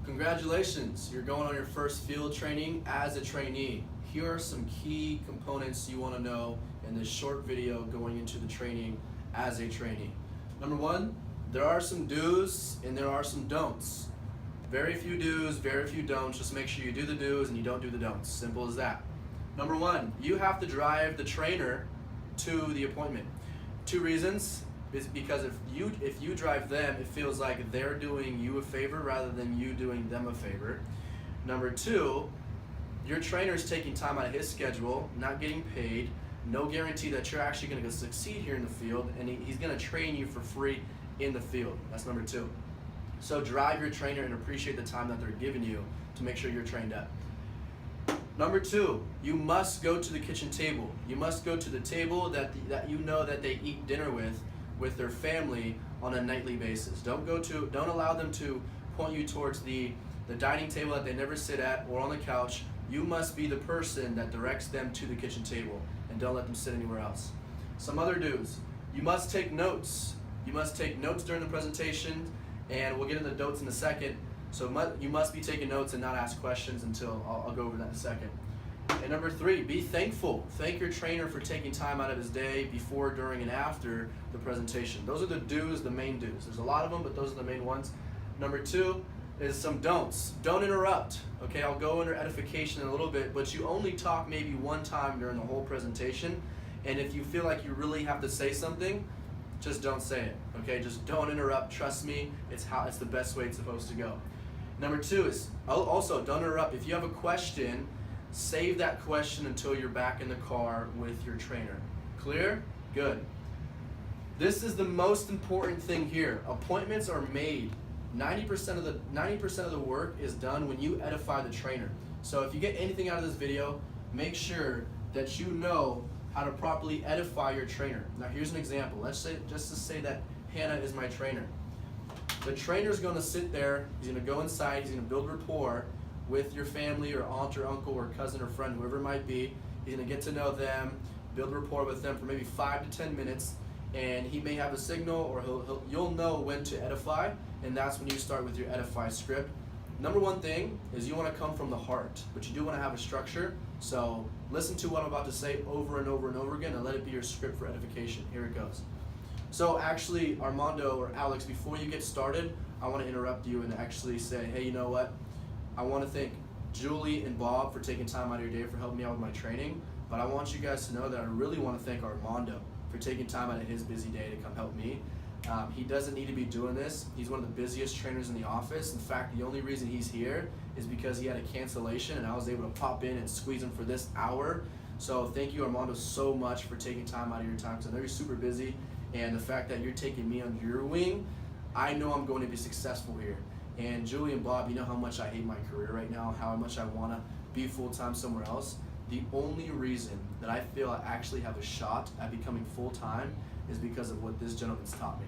Congratulations, you're going on your first field training as a trainee. Here are some key components you want to know in this short video going into the training as a trainee. Number one, there are some do's and there are some don'ts. Very few do's, very few don'ts. Just make sure you do the do's and you don't do the don'ts. Simple as that. Number one, you have to drive the trainer to the appointment. Two reasons is because if you drive them, it feels like they're doing you a favor rather than you doing them a favor. Number two, your trainer is taking time out of his schedule, not getting paid, no guarantee that you're actually going to succeed here in the field, and he's going to train you for free in the field. That's number two. So drive your trainer and appreciate the time that they're giving you to make sure you're trained up. Number two, you must go to the kitchen table. You must go to the table that you know that they eat dinner with their family on a nightly basis. Don't allow them to point you towards the dining table that they never sit at or on the couch. You must be the person that directs them to the kitchen table and don't let them sit anywhere else. Some other do's. You must take notes. You must take notes during the presentation, and we'll get into the notes in a second. So you must be taking notes and not ask questions until I'll go over that in a second. And number three, be thankful. Thank your trainer for taking time out of his day before, during, and after the presentation. Those are the do's, the main do's. There's a lot of them, but those are the main ones. Number two is some don'ts. Don't interrupt. Okay, I'll go under edification in a little bit, but you only talk maybe one time during the whole presentation. And if you feel like you really have to say something, just don't say it. Okay, just don't interrupt. Trust me, it's the best way it's supposed to go. Number two is also don't interrupt. If you have a question, save that question until you're back in the car with your trainer. Clear? Good. This is the most important thing here. Appointments are made. 90% of the work is done when you edify the trainer. So if you get anything out of this video, make sure that you know how to properly edify your trainer. Now here's an example. Let's say, just to say that Hannah is my trainer. The trainer's going to sit there, he's going to go inside, he's going to build rapport with your family or aunt or uncle or cousin or friend, whoever it might be. He's going to get to know them, build rapport with them for maybe 5 to 10 minutes, and he may have a signal, or you'll know when to edify, and that's when you start with your edify script. Number one thing is you want to come from the heart, but you do want to have a structure. So listen to what I'm about to say over and over and over again and let it be your script for edification. Here it goes. So actually, Armando or Alex, before you get started, I want to interrupt you and actually say, hey, you know what? I want to thank Julie and Bob for taking time out of your day for helping me out with my training, but I want you guys to know that I really want to thank Armando for taking time out of his busy day to come help me. He doesn't need to be doing this. He's one of the busiest trainers in the office. In fact, the only reason he's here is because he had a cancellation and I was able to pop in and squeeze him for this hour. So thank you, Armando, so much for taking time out of your time, because I know you're super busy, and the fact that you're taking me under your wing, I know I'm going to be successful here. And Julie and Bob, you know how much I hate my career right now, how much I want to be full-time somewhere else. The only reason that I feel I actually have a shot at becoming full-time is because of what this gentleman's taught me.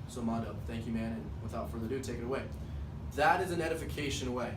So Armando, thank you, man, and without further ado, take it away. That is an edification way.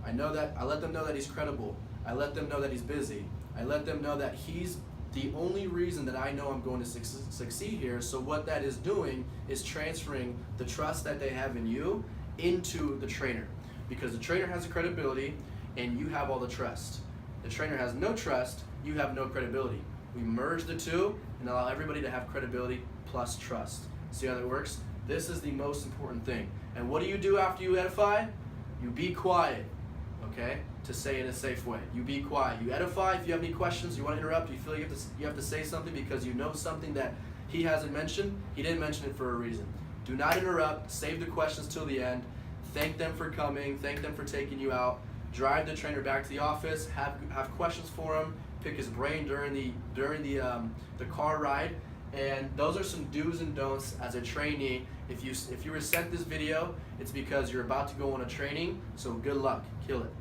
I let them know that he's credible. I let them know that he's busy. I let them know that he's the only reason that I know I'm going to succeed here. So what that is doing is transferring the trust that they have in you into the trainer, because the trainer has the credibility and you have all the trust. The trainer has no trust, you have no credibility. We merge the two and allow everybody to have credibility plus trust. See how that works? This is the most important thing. And what do you do after you edify? You be quiet, okay? To say in a safe way. You be quiet. You edify. If you have any questions, you want to interrupt, you feel you have to say something because you know something that he hasn't mentioned, he didn't mention it for a reason. Do not interrupt. Save the questions till the end. Thank them for coming. Thank them for taking you out. Drive the trainer back to the office. Have questions for him. Pick his brain during the car ride. And those are some do's and don'ts as a trainee. If you were sent this video, it's because you're about to go on a training. So good luck. Kill it.